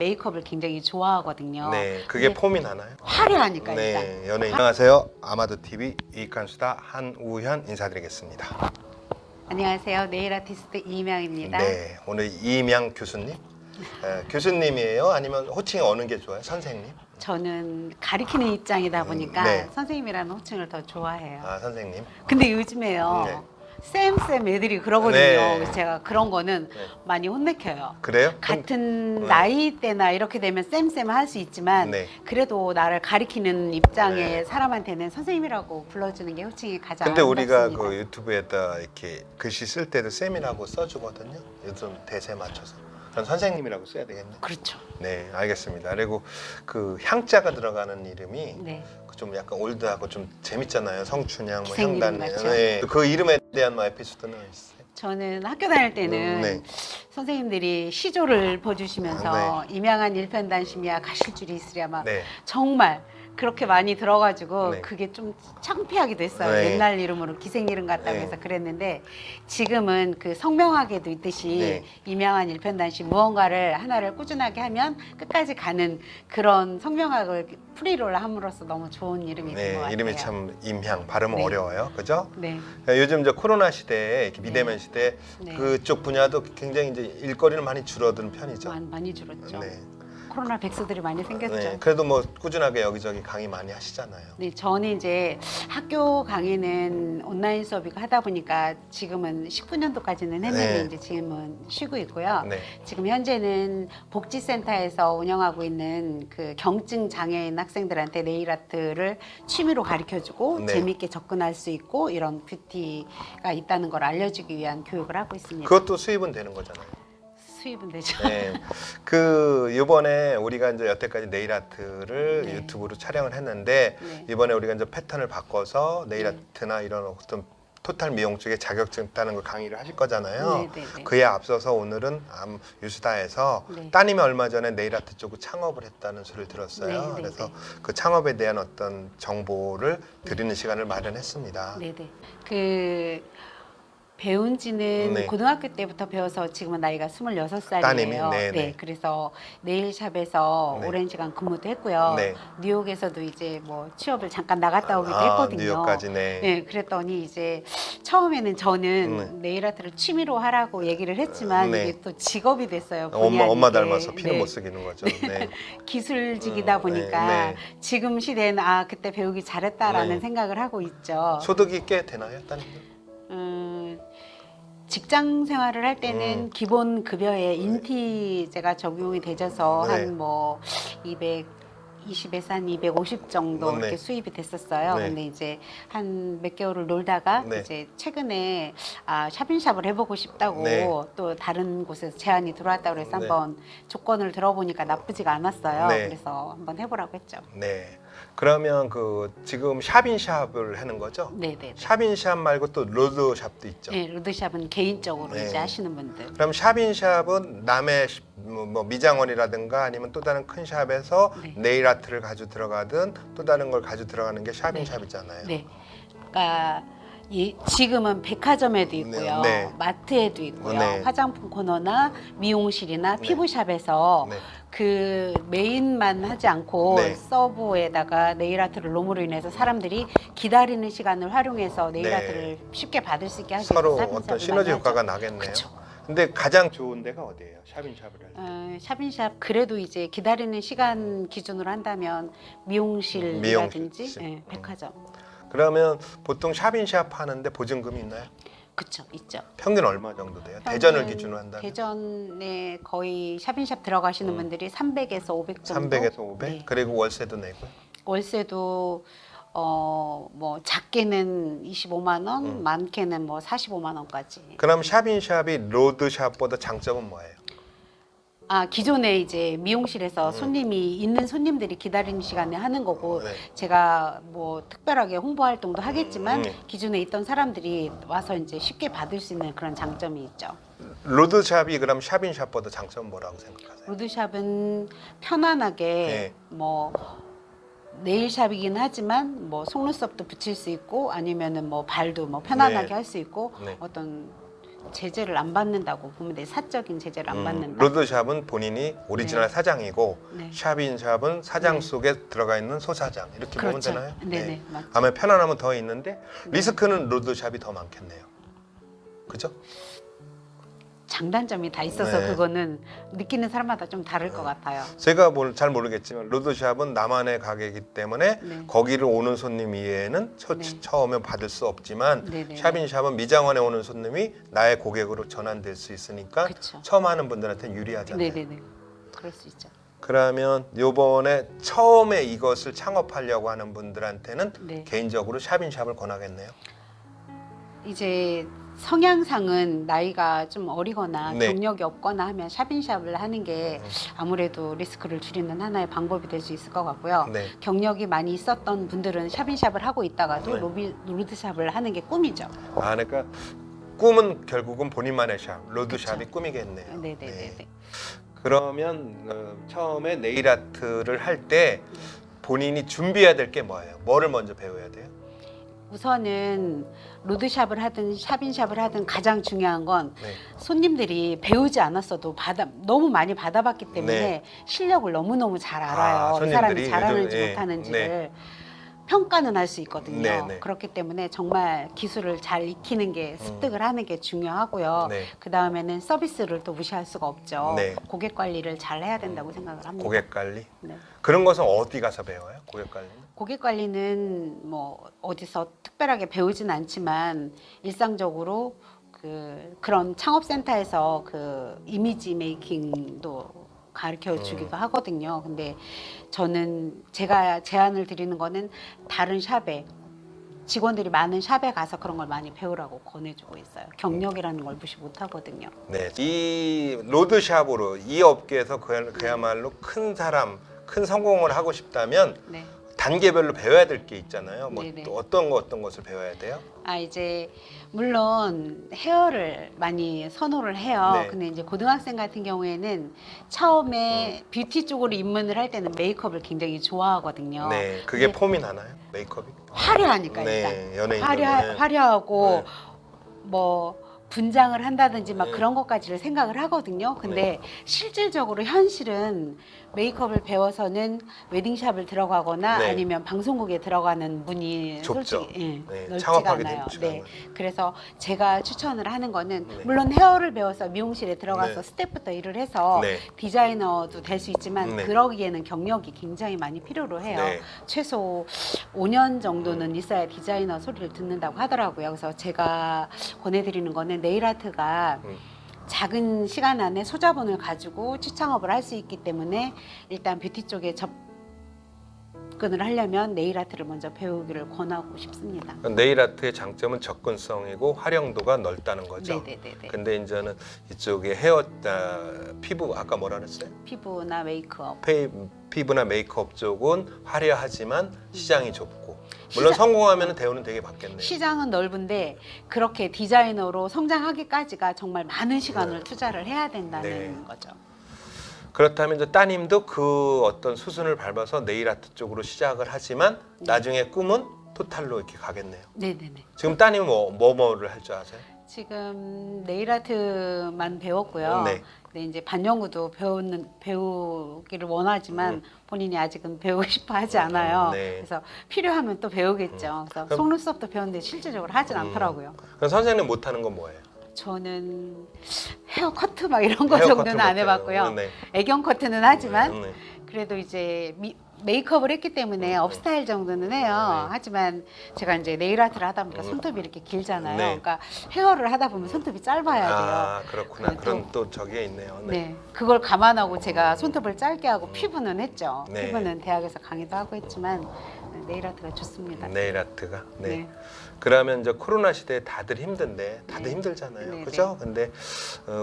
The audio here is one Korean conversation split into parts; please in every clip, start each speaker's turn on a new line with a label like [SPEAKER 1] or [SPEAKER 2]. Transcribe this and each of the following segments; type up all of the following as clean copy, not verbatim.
[SPEAKER 1] 메이크업을 굉장히 좋아하거든요.
[SPEAKER 2] 네, 그게
[SPEAKER 1] 근데
[SPEAKER 2] 폼이 나나요?
[SPEAKER 1] 화려하니까
[SPEAKER 2] 네,
[SPEAKER 1] 일단.
[SPEAKER 2] 연예인. 안녕하세요. 아마도TV 이익간수다 한우현 인사드리겠습니다.
[SPEAKER 1] 안녕하세요. 네일 아티스트 이명입니다.
[SPEAKER 2] 네, 오늘 이명 교수님. 교수님이에요? 아니면 호칭이 어느 게 좋아요? 선생님?
[SPEAKER 1] 저는 가리키는 입장이다 보니까
[SPEAKER 2] 네.
[SPEAKER 1] 선생님이라는 호칭을 더 좋아해요.
[SPEAKER 2] 아, 선생님.
[SPEAKER 1] 근데 요즘에요.
[SPEAKER 2] 네.
[SPEAKER 1] 쌤 애들이 그러거든요.
[SPEAKER 2] 네.
[SPEAKER 1] 그래서 제가 그런 거는
[SPEAKER 2] 네.
[SPEAKER 1] 많이 혼내켜요.
[SPEAKER 2] 그래요?
[SPEAKER 1] 같은
[SPEAKER 2] 네.
[SPEAKER 1] 나이대나 이렇게 되면 쌤은 할 수 있지만
[SPEAKER 2] 네.
[SPEAKER 1] 그래도 나를 가리키는 입장의
[SPEAKER 2] 네.
[SPEAKER 1] 사람한테는 선생님이라고 불러주는 게 호칭이 가장
[SPEAKER 2] 근데 우리가
[SPEAKER 1] 아름답습니다.
[SPEAKER 2] 그 유튜브에다 이렇게 글씨 쓸 때도 쌤이라고 써주거든요. 요즘 대세에 맞춰서. 전 선생님이라고 써야 되겠네.
[SPEAKER 1] 그렇죠.
[SPEAKER 2] 네, 알겠습니다. 그리고 그 향자가 들어가는 이름이
[SPEAKER 1] 네.
[SPEAKER 2] 좀 약간 올드하고 좀 재밌잖아요. 성춘향, 뭐
[SPEAKER 1] 기생 이름
[SPEAKER 2] 향단.
[SPEAKER 1] 같죠?
[SPEAKER 2] 네. 그 이름에 대한 뭐 에피소드는 있어요?
[SPEAKER 1] 저는 학교 다닐 때는
[SPEAKER 2] 네.
[SPEAKER 1] 선생님들이 시조를 보여주시면서 임양한 일편단심이야 가실 줄이 있으랴 막
[SPEAKER 2] 네.
[SPEAKER 1] 정말 그렇게 많이 들어가지고
[SPEAKER 2] 네.
[SPEAKER 1] 그게 좀 창피하기도 했어요.
[SPEAKER 2] 네.
[SPEAKER 1] 옛날 이름으로 기생 이름 같다고
[SPEAKER 2] 네.
[SPEAKER 1] 해서 그랬는데 지금은 그 성명학에도 있듯이
[SPEAKER 2] 네.
[SPEAKER 1] 임양한 일편단심 무언가를 하나를 꾸준하게 하면 끝까지 가는 그런 성명학을 풀이를 함으로써 너무 좋은 이름이 된 것
[SPEAKER 2] 네,
[SPEAKER 1] 같아요.
[SPEAKER 2] 이름이 참 임향 발음은
[SPEAKER 1] 네.
[SPEAKER 2] 어려워요, 그죠?
[SPEAKER 1] 네.
[SPEAKER 2] 요즘 이제 코로나 시대에 이렇게 비대면 시대
[SPEAKER 1] 네.
[SPEAKER 2] 그쪽 분야도 굉장히 이제 일거리는 많이 줄어든 편이죠.
[SPEAKER 1] 많이 줄었죠.
[SPEAKER 2] 네.
[SPEAKER 1] 코로나 백수들이 많이 생겼죠.
[SPEAKER 2] 네, 그래도 뭐 꾸준하게 여기저기 강의 많이 하시잖아요.
[SPEAKER 1] 네, 저는 이제 학교 강의는 온라인 수업이고 하다 보니까 지금은 19년도까지는 했는데
[SPEAKER 2] 네.
[SPEAKER 1] 이제 지금은 쉬고 있고요.
[SPEAKER 2] 네.
[SPEAKER 1] 지금 현재는 복지센터에서 운영하고 있는 그 경증 장애인 학생들한테 네일 아트를 취미로 가르쳐주고
[SPEAKER 2] 네.
[SPEAKER 1] 재미있게 접근할 수 있고 이런 뷰티가 있다는 걸 알려주기 위한 교육을 하고 있습니다.
[SPEAKER 2] 그것도 수입은 되는 거잖아요.
[SPEAKER 1] 수입은 되죠.
[SPEAKER 2] 네. 그 이번에 우리가 이제 여태까지 네일 아트를
[SPEAKER 1] 네.
[SPEAKER 2] 유튜브로 촬영을 했는데
[SPEAKER 1] 네.
[SPEAKER 2] 이번에 우리가 이제 패턴을 바꿔서 네일
[SPEAKER 1] 네.
[SPEAKER 2] 아트나 이런 어떤 토탈 미용 쪽에 자격증 따는 걸 강의를 하실 거잖아요.
[SPEAKER 1] 네, 네, 네.
[SPEAKER 2] 그에 앞서서 오늘은 유스다에서
[SPEAKER 1] 네.
[SPEAKER 2] 따님이 얼마 전에 네일 아트 쪽을 창업을 했다는 소리를 들었어요.
[SPEAKER 1] 네, 네,
[SPEAKER 2] 그래서
[SPEAKER 1] 네.
[SPEAKER 2] 그 창업에 대한 어떤 정보를 드리는 시간을 마련했습니다.
[SPEAKER 1] 네네. 그 배운 지는
[SPEAKER 2] 네.
[SPEAKER 1] 고등학교 때부터 배워서 지금은 나이가 26살이에요.
[SPEAKER 2] 따님이? 네, 네.
[SPEAKER 1] 그래서 네일샵에서
[SPEAKER 2] 네.
[SPEAKER 1] 오랜 시간 근무도 했고요.
[SPEAKER 2] 네.
[SPEAKER 1] 뉴욕에서도 이제 뭐 취업을 잠깐 나갔다 오기도
[SPEAKER 2] 아,
[SPEAKER 1] 했거든요.
[SPEAKER 2] 뉴욕까지, 네.
[SPEAKER 1] 네, 그랬더니 이제 처음에는 저는 네일 아트를 취미로 하라고 얘기를 했지만
[SPEAKER 2] 네.
[SPEAKER 1] 이게 또 직업이 됐어요. 본의
[SPEAKER 2] 엄마
[SPEAKER 1] 아니게.
[SPEAKER 2] 닮아서 피는
[SPEAKER 1] 네.
[SPEAKER 2] 못 쓰기는 거죠. 네.
[SPEAKER 1] 기술직이다 보니까
[SPEAKER 2] 네.
[SPEAKER 1] 지금 시대에는 그때 배우기 잘했다라는
[SPEAKER 2] 네.
[SPEAKER 1] 생각을 하고 있죠.
[SPEAKER 2] 소득이 꽤 되나요, 따님들?
[SPEAKER 1] 직장 생활을 할 때는 기본 급여에 인티제가 적용이 되져서
[SPEAKER 2] 네.
[SPEAKER 1] 한 뭐 220에서 한 250 정도
[SPEAKER 2] 네.
[SPEAKER 1] 이렇게 수입이 됐었어요.
[SPEAKER 2] 네.
[SPEAKER 1] 근데 이제 한 몇 개월을 놀다가
[SPEAKER 2] 네.
[SPEAKER 1] 이제 최근에 샵인샵을 해보고 싶다고
[SPEAKER 2] 네.
[SPEAKER 1] 또 다른 곳에서 제안이 들어왔다고 그래서
[SPEAKER 2] 네.
[SPEAKER 1] 한번 조건을 들어보니까 나쁘지가 않았어요.
[SPEAKER 2] 네.
[SPEAKER 1] 그래서 한번 해보라고 했죠.
[SPEAKER 2] 네. 그러면 그 지금 샵인샵을 하는 거죠?
[SPEAKER 1] 네네.
[SPEAKER 2] 샵인샵 말고 또 로드샵도 있죠.
[SPEAKER 1] 네, 로드샵은 개인적으로
[SPEAKER 2] 네.
[SPEAKER 1] 이제 하시는 분들.
[SPEAKER 2] 그럼 샵인샵은 남의 뭐 미장원이라든가 아니면 또 다른 큰 샵에서
[SPEAKER 1] 네.
[SPEAKER 2] 네일 아트를 가지고 들어가든 또 다른 걸 가지고 들어가는 게 샵인샵이잖아요.
[SPEAKER 1] 네. 그러니까 지금은 백화점에도 있고요.
[SPEAKER 2] 네.
[SPEAKER 1] 마트에도 있고요.
[SPEAKER 2] 네.
[SPEAKER 1] 화장품 코너나 미용실이나
[SPEAKER 2] 네.
[SPEAKER 1] 피부샵에서
[SPEAKER 2] 네.
[SPEAKER 1] 그 메인만 하지 않고
[SPEAKER 2] 네.
[SPEAKER 1] 서브에다가 네일 아트를 롬으로 인해서 사람들이 기다리는 시간을 활용해서 네일
[SPEAKER 2] 네.
[SPEAKER 1] 아트를 쉽게 받을 수 있게 하기
[SPEAKER 2] 서로
[SPEAKER 1] 위해서
[SPEAKER 2] 어떤
[SPEAKER 1] 샵인샵을
[SPEAKER 2] 시너지
[SPEAKER 1] 많이
[SPEAKER 2] 효과가
[SPEAKER 1] 하죠.
[SPEAKER 2] 나겠네요.
[SPEAKER 1] 그쵸.
[SPEAKER 2] 근데 가장 좋은 데가 어디예요? 샵인샵을 할 때.
[SPEAKER 1] 샵인샵 그래도 이제 기다리는 시간 기준으로 한다면 미용실이라든지
[SPEAKER 2] 미용실.
[SPEAKER 1] 네, 백화점.
[SPEAKER 2] 그러면 보통 샵인샵 하는데 보증금이 있나요?
[SPEAKER 1] 그쵸, 있죠.
[SPEAKER 2] 평균 얼마 정도 돼요? 대전을 기준으로 한다면?
[SPEAKER 1] 대전에 거의 샵인샵 들어가시는 분들이 300에서 500 정도.
[SPEAKER 2] 300에서 500?
[SPEAKER 1] 네.
[SPEAKER 2] 그리고 월세도 내고요?
[SPEAKER 1] 월세도 뭐 작게는 25만 원, 많게는 뭐 45만 원까지.
[SPEAKER 2] 그럼 샵인샵이 로드샵보다 장점은 뭐예요?
[SPEAKER 1] 기존에 이제 미용실에서 손님이 있는 손님들이 기다리는 시간에 하는 거고
[SPEAKER 2] 네.
[SPEAKER 1] 제가 뭐 특별하게 홍보 활동도 하겠지만
[SPEAKER 2] 네.
[SPEAKER 1] 기존에 있던 사람들이 와서 이제 쉽게 받을 수 있는 그런 장점이 있죠.
[SPEAKER 2] 로드샵이 그럼 샵인샵보다 장점은 뭐라고 생각하세요?
[SPEAKER 1] 로드샵은 편안하게
[SPEAKER 2] 네.
[SPEAKER 1] 뭐 네일샵이긴 하지만 뭐 속눈썹도 붙일 수 있고 아니면은 뭐 발도 뭐 편안하게
[SPEAKER 2] 네.
[SPEAKER 1] 할 수 있고
[SPEAKER 2] 네.
[SPEAKER 1] 어떤 제재를 안 받는다고 보면 돼. 사적인 제재를 안 받는다.
[SPEAKER 2] 로드샵은 본인이 오리지널
[SPEAKER 1] 네.
[SPEAKER 2] 사장이고
[SPEAKER 1] 네.
[SPEAKER 2] 샵인샵은 사장
[SPEAKER 1] 네.
[SPEAKER 2] 속에 들어가 있는 소사장 이렇게 보면
[SPEAKER 1] 그렇죠.
[SPEAKER 2] 되나요?
[SPEAKER 1] 네네, 맞죠.
[SPEAKER 2] 아마 편안하면 더 있는데 리스크는 로드샵이 더 많겠네요. 그죠?
[SPEAKER 1] 장단점이 다 있어서
[SPEAKER 2] 네.
[SPEAKER 1] 그거는 느끼는 사람마다 좀 다를 것 같아요.
[SPEAKER 2] 제가 잘 모르겠지만 로드샵은 나만의 가게이기 때문에
[SPEAKER 1] 네.
[SPEAKER 2] 거기를 오는 손님 이외에는
[SPEAKER 1] 네.
[SPEAKER 2] 처음에 받을 수 없지만
[SPEAKER 1] 네네.
[SPEAKER 2] 샵인샵은 미장원에 오는 손님이 나의 고객으로 전환될 수 있으니까
[SPEAKER 1] 그쵸.
[SPEAKER 2] 처음 하는 분들한테 유리하잖아요.
[SPEAKER 1] 네네네. 그럴 수 있죠.
[SPEAKER 2] 그러면 요번에 처음에 이것을 창업하려고 하는 분들한테는
[SPEAKER 1] 네.
[SPEAKER 2] 개인적으로 샵인샵을 권하겠네요.
[SPEAKER 1] 이제 성향상은 나이가 좀 어리거나
[SPEAKER 2] 네.
[SPEAKER 1] 경력이 없거나 하면 샵인샵을 하는 게 아무래도 리스크를 줄이는 하나의 방법이 될 수 있을 것 같고요.
[SPEAKER 2] 네.
[SPEAKER 1] 경력이 많이 있었던 분들은 샵인샵을 하고 있다가도
[SPEAKER 2] 네.
[SPEAKER 1] 로드샵을 하는 게 꿈이죠.
[SPEAKER 2] 아, 그러니까 꿈은 결국은 본인만의 샵, 로드샵이 꿈이겠네요.
[SPEAKER 1] 네네네.
[SPEAKER 2] 네. 그러면 처음에 네일 아트를 할 때 본인이 준비해야 될 게 뭐예요? 뭐를 먼저 배워야 돼요?
[SPEAKER 1] 우선은 로드샵을 하든 샵인샵을 하든 가장 중요한 건
[SPEAKER 2] 네.
[SPEAKER 1] 손님들이 배우지 않았어도 너무 많이 받아봤기 때문에
[SPEAKER 2] 네.
[SPEAKER 1] 실력을 너무너무 잘 알아요. 이
[SPEAKER 2] 손님들이
[SPEAKER 1] 사람이 잘하는지
[SPEAKER 2] 요즘, 예,
[SPEAKER 1] 못하는지를 평가는 할 수 있거든요.
[SPEAKER 2] 네, 네.
[SPEAKER 1] 그렇기 때문에 정말 기술을 잘 익히는 게 습득을 하는 게 중요하고요.
[SPEAKER 2] 네.
[SPEAKER 1] 그 다음에는 서비스를 또 무시할 수가 없죠.
[SPEAKER 2] 네.
[SPEAKER 1] 고객 관리를 잘 해야 된다고 생각을 합니다.
[SPEAKER 2] 고객 관리?
[SPEAKER 1] 네.
[SPEAKER 2] 그런 것은 어디 가서 배워요? 고객 관리는?
[SPEAKER 1] 고객 관리는 뭐 어디서 특별하게 배우진 않지만 일상적으로 그런 창업센터에서 그 이미지 메이킹도 가르쳐 주기도 하거든요. 근데 저는 제가 제안을 드리는 거는 다른 샵에 직원들이 많은 샵에 가서 그런 걸 많이 배우라고 권해주고 있어요. 경력이라는 걸 무시 못 하거든요.
[SPEAKER 2] 네. 이 로드샵으로 이 업계에서 그야말로 큰 사람, 큰 성공을 하고 싶다면
[SPEAKER 1] 네.
[SPEAKER 2] 단계별로 배워야 될 게 있잖아요. 뭐
[SPEAKER 1] 네네.
[SPEAKER 2] 또 어떤 것을 배워야 돼요?
[SPEAKER 1] 이제 물론 헤어를 많이 선호를 해요.
[SPEAKER 2] 네.
[SPEAKER 1] 근데 이제 고등학생 같은 경우에는 처음에 뷰티 쪽으로 입문을 할 때는 메이크업을 굉장히 좋아하거든요.
[SPEAKER 2] 네. 그게
[SPEAKER 1] 근데
[SPEAKER 2] 폼이 나나요? 메이크업이?
[SPEAKER 1] 화려하니까
[SPEAKER 2] 네,
[SPEAKER 1] 일단
[SPEAKER 2] 연예인들은.
[SPEAKER 1] 화려하고
[SPEAKER 2] 네.
[SPEAKER 1] 뭐 분장을 한다든지 막
[SPEAKER 2] 네.
[SPEAKER 1] 그런 것까지를 생각을 하거든요. 근데 실질적으로 현실은 메이크업을 배워서는 웨딩샵을 들어가거나
[SPEAKER 2] 네.
[SPEAKER 1] 아니면 방송국에 들어가는 문이
[SPEAKER 2] 좁죠.
[SPEAKER 1] 솔직히
[SPEAKER 2] 네,
[SPEAKER 1] 넓지가
[SPEAKER 2] 창업하기도
[SPEAKER 1] 않아요.
[SPEAKER 2] 쉽지가
[SPEAKER 1] 네.
[SPEAKER 2] 않아요.
[SPEAKER 1] 그래서 제가 추천을 하는 거는
[SPEAKER 2] 네.
[SPEAKER 1] 물론 헤어를 배워서 미용실에 들어가서
[SPEAKER 2] 네.
[SPEAKER 1] 스태프부터 일을 해서
[SPEAKER 2] 네.
[SPEAKER 1] 디자이너도 될 수 있지만
[SPEAKER 2] 네.
[SPEAKER 1] 그러기에는 경력이 굉장히 많이 필요로 해요.
[SPEAKER 2] 네.
[SPEAKER 1] 최소 5년 정도는 있어야 디자이너 소리를 듣는다고 하더라고요. 그래서 제가 권해드리는 거는 네일 아트가 작은 시간 안에 소자본을 가지고 취창업을 할 수 있기 때문에 일단 뷰티 쪽에 접근을 하려면 네일 아트를 먼저 배우기를 권하고 싶습니다.
[SPEAKER 2] 네일 아트의 장점은 접근성이고 활용도가 넓다는 거죠.
[SPEAKER 1] 네네네.
[SPEAKER 2] 근데 이제는 이쪽에 피부 아까 뭐라 그랬어요?
[SPEAKER 1] 피부나 메이크업.
[SPEAKER 2] 피부나 메이크업 쪽은 화려하지만 시장이 좁고 물론 성공하면 대우는 되게 받겠네요.
[SPEAKER 1] 시장은 넓은데 그렇게 디자이너로 성장하기까지가 정말 많은 시간을
[SPEAKER 2] 네.
[SPEAKER 1] 투자를 해야 된다는
[SPEAKER 2] 네.
[SPEAKER 1] 거죠.
[SPEAKER 2] 그렇다면 이제 따님도 그 어떤 수순을 밟아서 네일 아트 쪽으로 시작을 하지만 나중에 꿈은 토탈로 이렇게 가겠네요.
[SPEAKER 1] 네네네.
[SPEAKER 2] 지금 따님은 뭐를 할 줄 아세요?
[SPEAKER 1] 지금 네일 아트만 배웠고요.
[SPEAKER 2] 네.
[SPEAKER 1] 근데 이제 반영구도 배우기를 원하지만 본인이 아직은 배우고 싶어 하지 않아요.
[SPEAKER 2] 네.
[SPEAKER 1] 그래서 필요하면 또 배우겠죠. 그래서
[SPEAKER 2] 그럼-
[SPEAKER 1] 속눈썹도 배웠는데 실질적으로 하진 않더라고요.
[SPEAKER 2] 그럼 선생님 못하는 건 뭐예요?
[SPEAKER 1] 저는 헤어 커트 막 이런 거
[SPEAKER 2] 헤어
[SPEAKER 1] 정도는
[SPEAKER 2] 커트
[SPEAKER 1] 안
[SPEAKER 2] 못해요.
[SPEAKER 1] 해봤고요.
[SPEAKER 2] 네.
[SPEAKER 1] 애경 커트는 하지만
[SPEAKER 2] 네.
[SPEAKER 1] 그래도 이제 메이크업을 했기 때문에 업스타일 정도는 해요.
[SPEAKER 2] 네.
[SPEAKER 1] 하지만 제가 이제 네일 아트를 하다 보니까 손톱이 이렇게 길잖아요.
[SPEAKER 2] 네.
[SPEAKER 1] 그러니까 헤어를 하다 보면 손톱이 짧아야 돼요.
[SPEAKER 2] 아 그렇구나.
[SPEAKER 1] 네,
[SPEAKER 2] 그런 또 저게 있네요.
[SPEAKER 1] 네. 그걸 감안하고 제가 손톱을 짧게 하고 피부는 했죠.
[SPEAKER 2] 네.
[SPEAKER 1] 피부는 대학에서 강의도 하고 했지만 네일 아트가 좋습니다.
[SPEAKER 2] 네일 아트가. 네.
[SPEAKER 1] 네.
[SPEAKER 2] 그러면 이제 코로나 시대에 다들 힘든데 다들
[SPEAKER 1] 네.
[SPEAKER 2] 힘들잖아요.
[SPEAKER 1] 네,
[SPEAKER 2] 그죠? 근데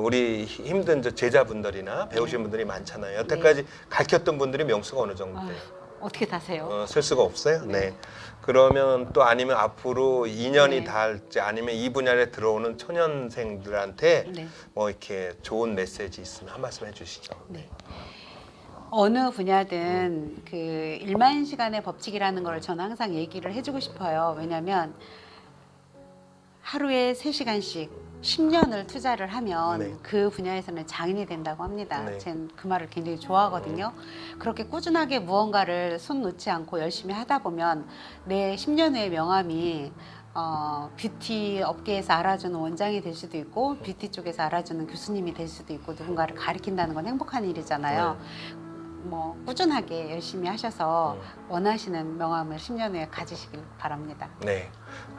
[SPEAKER 2] 우리 힘든 제자분들이나 배우신 분들이 많잖아요. 여태까지 가르쳤던 분들이 명수가 어느 정도 돼요?
[SPEAKER 1] 어떻게 다세요?
[SPEAKER 2] 쓸 수가 없어요.
[SPEAKER 1] 네.
[SPEAKER 2] 네. 그러면 또 아니면 앞으로 2년이
[SPEAKER 1] 네.
[SPEAKER 2] 닿을지 아니면 이 분야에 들어오는 초년생들한테
[SPEAKER 1] 네.
[SPEAKER 2] 뭐 이렇게 좋은 메시지 있으면 한 말씀 해주시죠.
[SPEAKER 1] 네. 어느 분야든 그 1만 시간의 법칙이라는 걸 저는 항상 얘기를 해주고 싶어요. 왜냐하면 하루에 3시간씩 10년을 투자를 하면
[SPEAKER 2] 네.
[SPEAKER 1] 그 분야에서는 장인이 된다고 합니다.
[SPEAKER 2] 네.
[SPEAKER 1] 전 그 말을 굉장히 좋아하거든요. 그렇게 꾸준하게 무언가를 손 놓지 않고 열심히 하다 보면 내 10년 후의 명함이 뷰티 업계에서 알아주는 원장이 될 수도 있고 뷰티 쪽에서 알아주는 교수님이 될 수도 있고 누군가를 가리킨다는 건 행복한 일이잖아요. 뭐 꾸준하게 열심히 하셔서 원하시는 명함을 10년 후에 가지시길 바랍니다.
[SPEAKER 2] 네.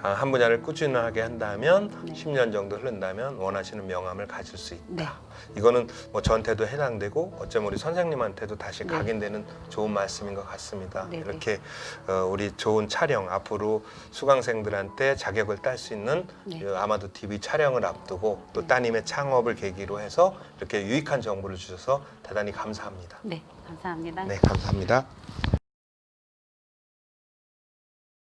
[SPEAKER 2] 한 분야를 꾸준하게 한다면
[SPEAKER 1] 네.
[SPEAKER 2] 10년 정도 흐른다면 원하시는 명함을 가질 수 있다.
[SPEAKER 1] 네.
[SPEAKER 2] 이거는 뭐 저한테도 해당되고 어쩌면 우리 선생님한테도 다시
[SPEAKER 1] 네.
[SPEAKER 2] 각인되는 좋은 말씀인 것 같습니다.
[SPEAKER 1] 네, 네.
[SPEAKER 2] 이렇게 우리 좋은 촬영 앞으로 수강생들한테 자격을 딸 수 있는
[SPEAKER 1] 네.
[SPEAKER 2] 아마도 TV 촬영을 앞두고 또
[SPEAKER 1] 네.
[SPEAKER 2] 따님의 창업을 계기로 해서 이렇게 유익한 정보를 주셔서 대단히 감사합니다.
[SPEAKER 1] 네, 감사합니다.
[SPEAKER 2] 네, 감사합니다.